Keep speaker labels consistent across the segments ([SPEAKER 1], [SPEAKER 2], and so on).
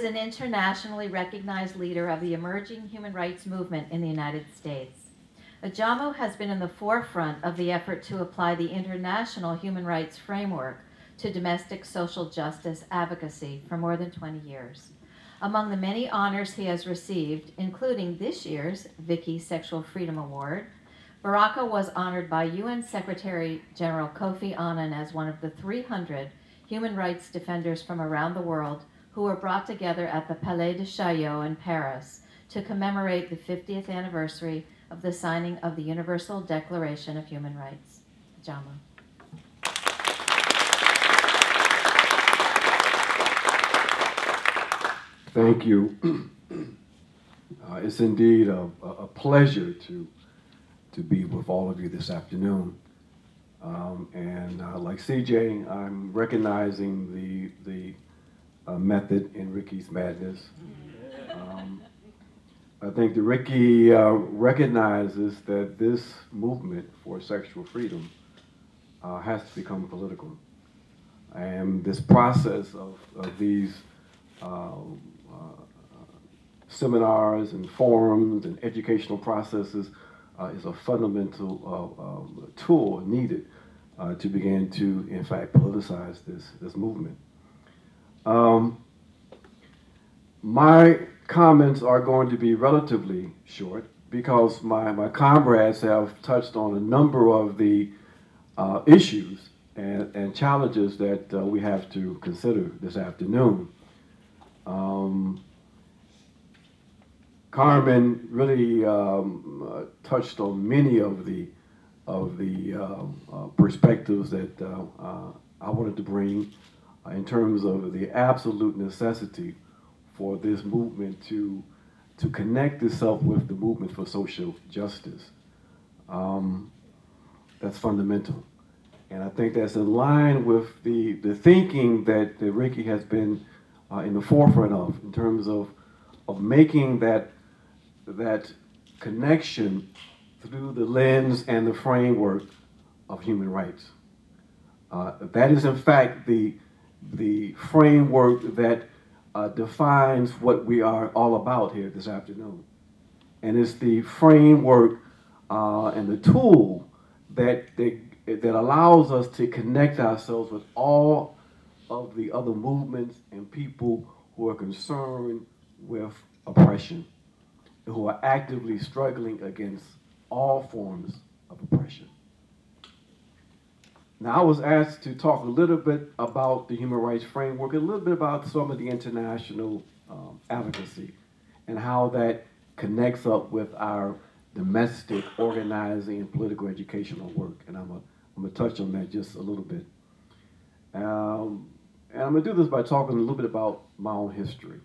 [SPEAKER 1] is an internationally recognized leader of the emerging human rights movement in the United States. Ajamu has been in the forefront of the effort to apply the international human rights framework to domestic social justice advocacy for more than 20 years. Among the many honors he has received, including this year's Vicky Sexual Freedom Award, Baraka was honored by UN Secretary General Kofi Annan as one of the 300 human rights defenders from around the world who were brought together at the Palais de Chaillot in Paris to commemorate the 50th anniversary of the signing of the Universal Declaration of Human Rights. Ajamu.
[SPEAKER 2] Thank you. It's indeed a pleasure to be with all of you this afternoon. Like CJ, I'm recognizing the method in Ricky's madness. I think that Ricky recognizes that this movement for sexual freedom has to become political. And this process of these seminars and forums and educational processes is a fundamental tool needed to begin to, in fact, politicize this movement. My comments are going to be relatively short because my comrades have touched on a number of the issues and challenges that we have to consider this afternoon. Carmen really touched on many of the perspectives that I wanted to bring in terms of the absolute necessity for this movement to connect itself with the movement for social justice. That's fundamental. And I think that's in line with the thinking that Ricky has been in the forefront of in terms of making that connection through the lens and the framework of human rights. That is in fact the framework that defines what we are all about here this afternoon. And it's the framework and the tool that allows us to connect ourselves with all of the other movements and people who are concerned with oppression, who are actively struggling against all forms of oppression. Now, I was asked to talk a little bit about the human rights framework, a little bit about some of the international advocacy and how that connects up with our domestic organizing and political educational work. And I'm gonna touch on that just a little bit. And I'm gonna do this by talking a little bit about my own history.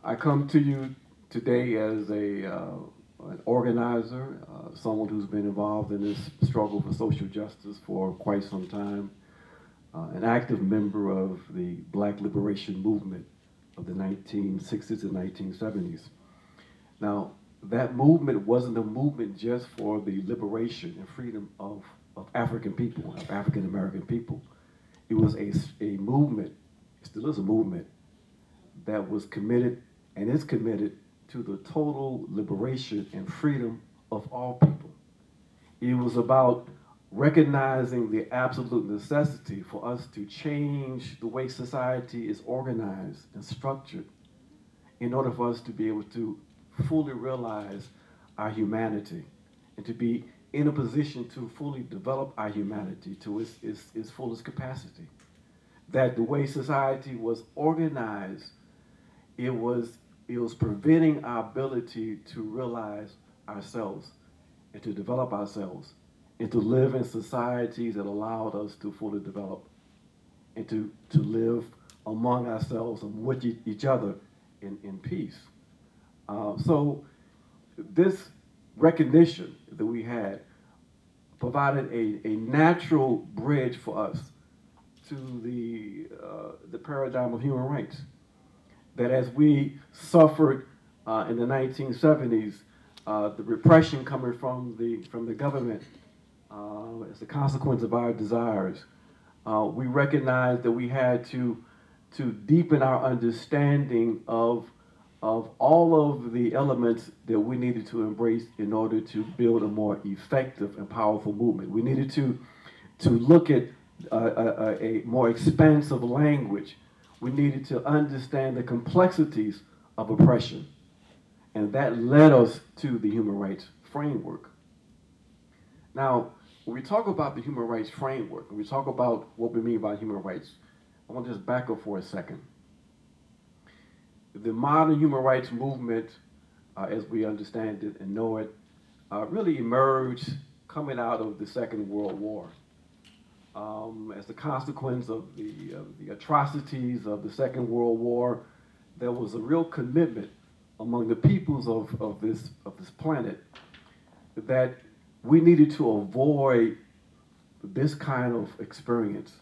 [SPEAKER 2] I come to you today as an organizer, someone who's been involved in this struggle for social justice for quite some time, an active member of the Black liberation movement of the 1960s and 1970s. Now, that movement wasn't a movement just for the liberation and freedom of African people, of African American people. It was a movement, it still is a movement, that was committed and is committed to the total liberation and freedom of all people. It was about recognizing the absolute necessity for us to change the way society is organized and structured in order for us to be able to fully realize our humanity and to be in a position to fully develop our humanity to its fullest capacity. That the way society was organized, it was preventing our ability to realize ourselves and to develop ourselves and to live in societies that allowed us to fully develop and to live among ourselves and with each other in peace. So this recognition that we had provided a natural bridge for us to the paradigm of human rights. That as we suffered in the 1970s, the repression coming from the government as a consequence of our desires, we recognized that we had to to deepen our understanding of all of the elements that we needed to embrace in order to build a more effective and powerful movement. We needed to look at a more expansive language. We needed to understand the complexities of oppression. And that led us to the human rights framework. Now, when we talk about the human rights framework, when we talk about what we mean by human rights, I want to just back up for a second. The modern human rights movement, as we understand it and know it, really emerged coming out of the Second World War. As a consequence of the atrocities of the Second World War, there was a real commitment among the peoples of this planet that we needed to avoid this kind of experience,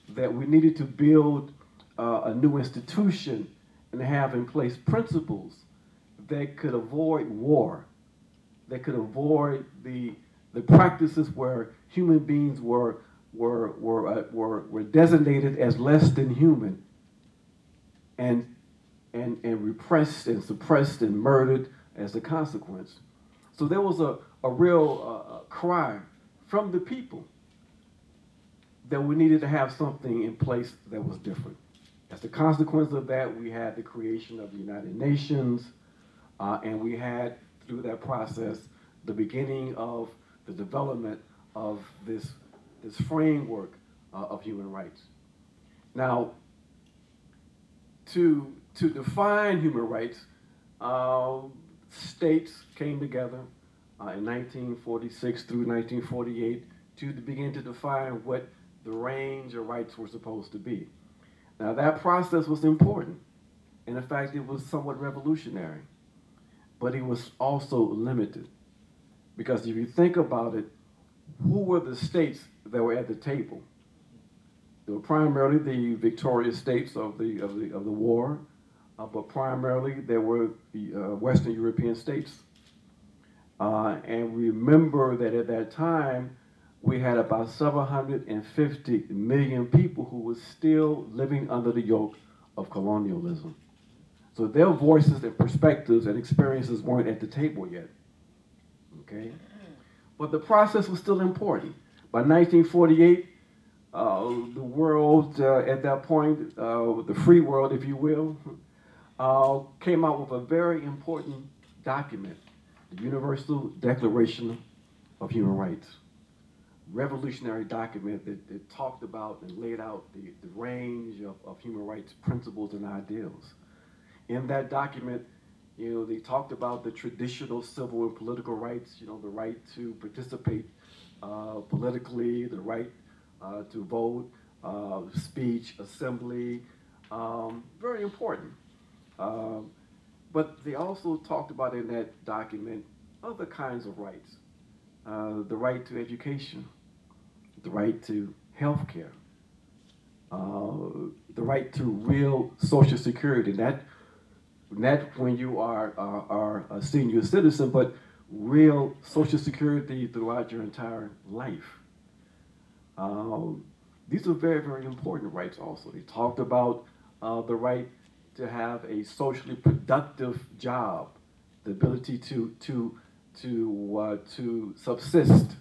[SPEAKER 2] that we needed to build a new institution and have in place principles that could avoid war, that could avoid the practices where human beings were designated as less than human and repressed and suppressed and murdered as a consequence. So there was a real cry from the people that we needed to have something in place that was different. As a consequence of that, we had the creation of the United Nations, and we had, through that process, the beginning of the development of this framework of human rights. Now, to define human rights, states came together in 1946 through 1948 to begin to define what the range of rights were supposed to be. Now, that process was important, and in fact, it was somewhat revolutionary, but it was also limited, because if you think about it, who were the states that were at the table? They were primarily the victorious states of the war, but primarily there were the Western European states. And remember that at that time, we had about 750 million people who were still living under the yoke of colonialism. So their voices and perspectives and experiences weren't at the table yet, okay? But the process was still important. By 1948, the world at that point, the free world, if you will, came out with a very important document, the Universal Declaration of Human Rights. Revolutionary document that talked about and laid out the range of human rights principles and ideals. In that document, they talked about the traditional civil and political rights, the right to participate politically, the right to vote, speech, assembly, very important. But they also talked about in that document other kinds of rights. The right to education, the right to health care, the right to real Social Security. Not when you are a senior citizen, but real Social Security throughout your entire life. These are very, very important rights also. They talked about the right to have a socially productive job, the ability to subsist,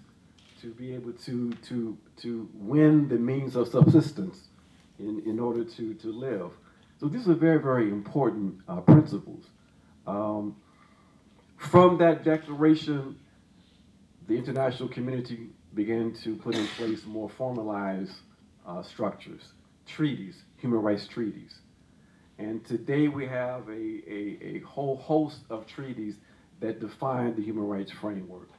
[SPEAKER 2] to be able to win the means of subsistence in order to live. So these are very, very important principles. From that declaration, the international community began to put in place more formalized structures, treaties, human rights treaties. And today we have a whole host of treaties that define the human rights framework.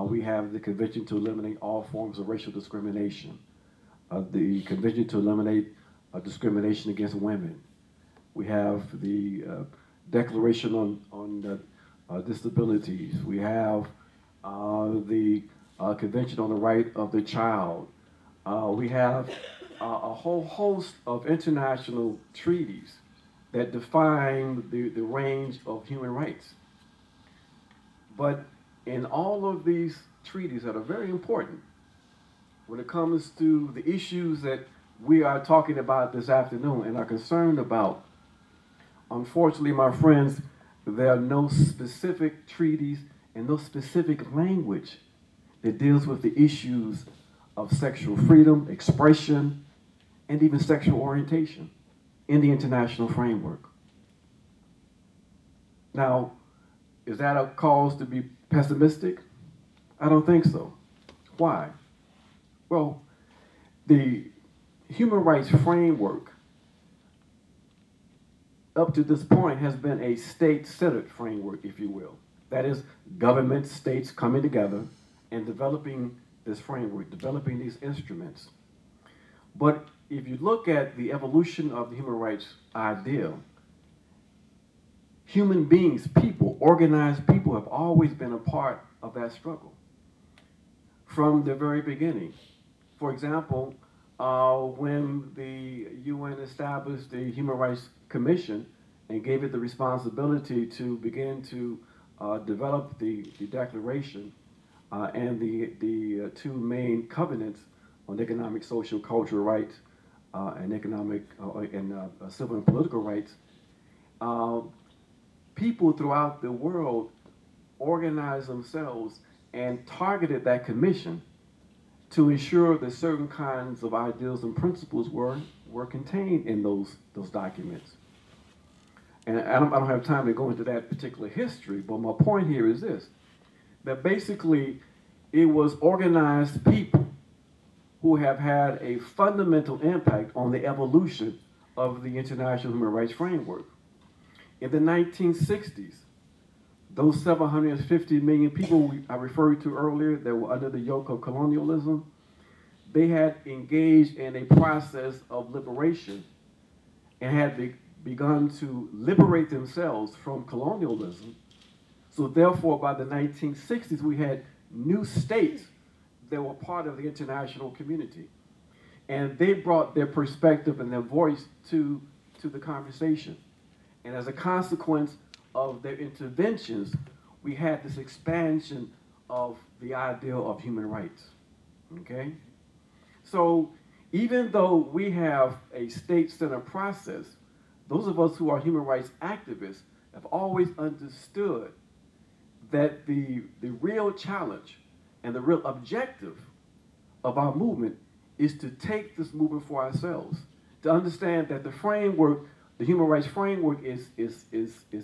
[SPEAKER 2] We have the Convention to Eliminate All Forms of Racial Discrimination, the Convention to Eliminate Discrimination Against Women. We have the Declaration on Disabilities. We have the Convention on the Right of the Child. We have a whole host of international treaties that define the range of human rights. But in all of these treaties that are very important, when it comes to the issues that we are talking about this afternoon and are concerned about. Unfortunately, my friends, there are no specific treaties and no specific language that deals with the issues of sexual freedom, expression, and even sexual orientation in the international framework. Now, is that a cause to be pessimistic? I don't think so. Why? Well, the human rights framework up to this point has been a state-centered framework, if you will. That is, government, states coming together and developing this framework, developing these instruments. But if you look at the evolution of the human rights ideal, human beings, people, organized people have always been a part of that struggle from the very beginning. For example, when the UN established the Human Rights Commission and gave it the responsibility to begin to develop the Declaration and the two main covenants on economic, social, cultural rights and economic and civil and political rights, people throughout the world organized themselves and targeted that commission to ensure that certain kinds of ideals and principles were contained in those documents. And I don't have time to go into that particular history, but my point here is this, that basically it was organized people who have had a fundamental impact on the evolution of the international human rights framework. In the 1960s, those 750 million people I referred to earlier that were under the yoke of colonialism, they had engaged in a process of liberation and had begun to liberate themselves from colonialism. So therefore, by the 1960s, we had new states that were part of the international community. And they brought their perspective and their voice to the conversation. And as a consequence of their interventions, we had this expansion of the ideal of human rights, okay? So even though we have a state-centered process, those of us who are human rights activists have always understood that the real challenge and the real objective of our movement is to take this movement for ourselves, to understand that the framework, the human rights framework is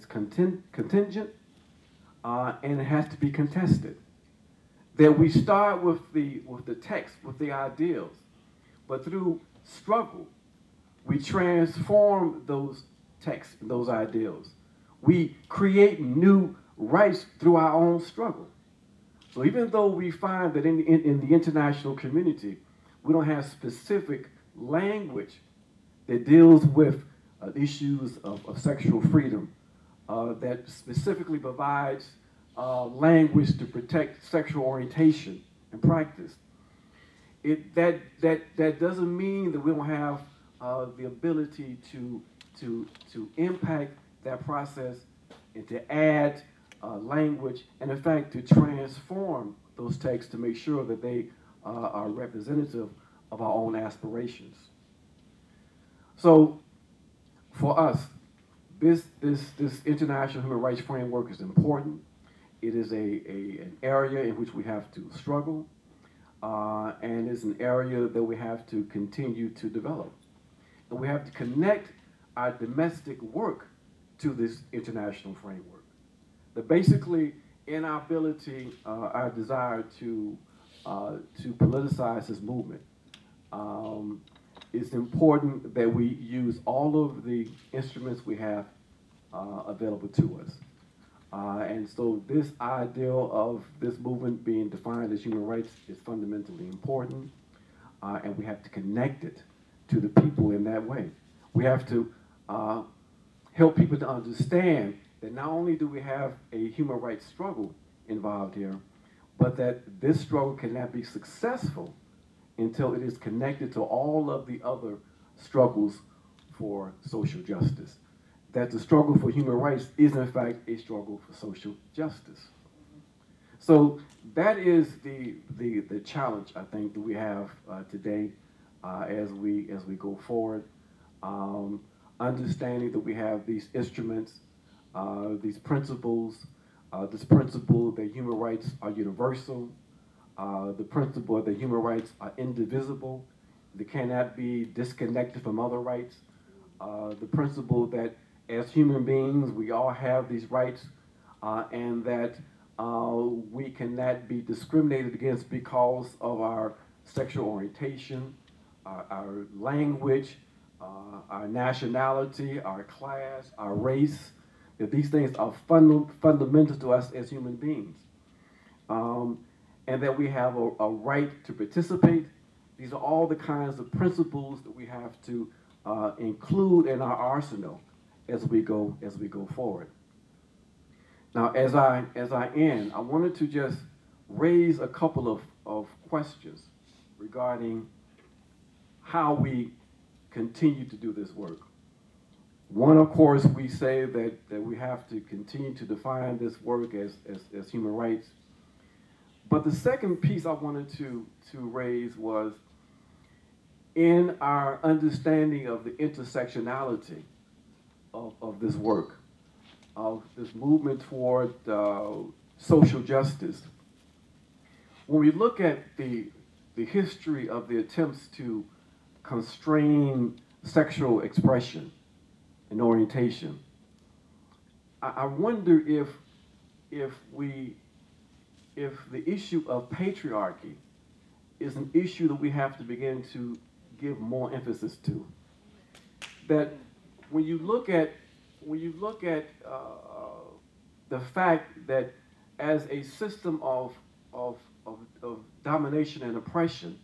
[SPEAKER 2] contingent and it has to be contested. That we start with the text, with the ideals, but through struggle, we transform those texts, those ideals. We create new rights through our own struggle. So even though we find that in the international community, we don't have specific language that deals with issues of sexual freedom, that specifically provides language to protect sexual orientation and practice. That doesn't mean that we don't have the ability to impact that process and to add language, and in fact to transform those texts to make sure that they are representative of our own aspirations. So for us, this international human rights framework is important. It is an area in which we have to struggle, and it's an area that we have to continue to develop. And we have to connect our domestic work to this international framework. That basically, in our ability, our desire to politicize this movement, it's important that we use all of the instruments we have available to us. And so this ideal of this movement being defined as human rights is fundamentally important, and we have to connect it to the people in that way. We have to help people to understand that not only do we have a human rights struggle involved here, but that this struggle cannot be successful until it is connected to all of the other struggles for social justice. That the struggle for human rights is in fact a struggle for social justice. So that is the challenge, I think, that we have today. as we go forward. Understanding that we have these instruments, these principles, this principle that human rights are universal, the principle that human rights are indivisible, they cannot be disconnected from other rights, the principle that as human beings we all have these rights, and that we cannot be discriminated against because of our sexual orientation, our language, our nationality, our class, our race, that these things are fundamental to us as human beings. And that we have a right to participate. These are all the kinds of principles that we have to include in our arsenal as we go forward. Now, as I end, I wanted to just raise a couple of questions regarding how we continue to do this work. One, of course, we say that we have to continue to define this work as human rights. But the second piece I wanted to raise was in our understanding of the intersectionality of this work, of this movement toward social justice. When we look at the history of the attempts to constrain sexual expression and orientation, I wonder if the issue of patriarchy is an issue that we have to begin to give more emphasis to. That when you look at the fact that as a system of domination and oppression,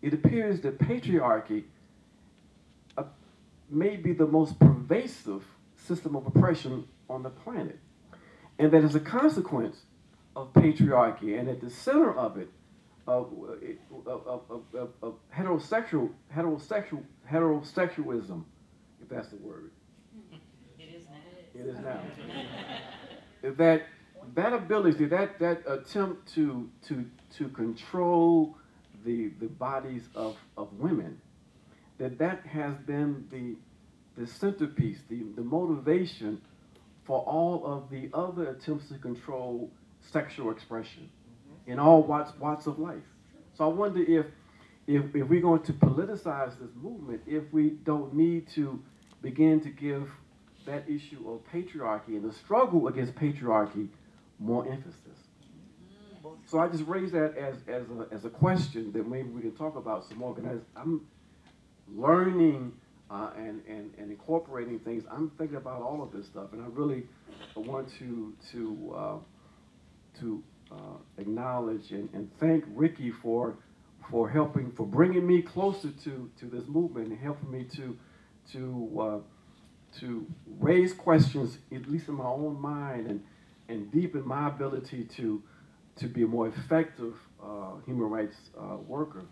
[SPEAKER 2] it appears that patriarchy may be the most pervasive system of oppression on the planet. And that as a consequence of patriarchy, and at the center of it, of heterosexualism, if that's the word.
[SPEAKER 1] It is now.
[SPEAKER 2] It is now. that ability, that attempt to control the bodies of women, that has been the centerpiece, the motivation for all of the other attempts to control sexual expression in all walks of life. So I wonder if we're going to politicize this movement, if we don't need to begin to give that issue of patriarchy and the struggle against patriarchy more emphasis. So I just raise that as a question that maybe we can talk about some more. Because I'm learning and incorporating things, I'm thinking about all of this stuff, and I really want to acknowledge and thank Ricky for bringing me closer to this movement and helping me to raise questions, at least in my own mind, and deepen my ability to be a more effective human rights worker.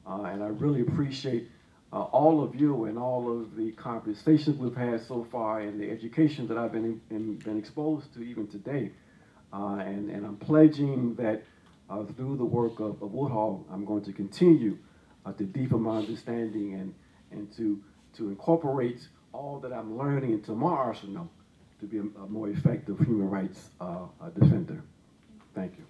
[SPEAKER 2] And I really appreciate all of you and all of the conversations we've had so far and the education that I've been exposed to even today. And I'm pledging that through the work of Woodhull, I'm going to continue to deepen my understanding and to incorporate all that I'm learning into my arsenal to be a more effective human rights defender. Thank you.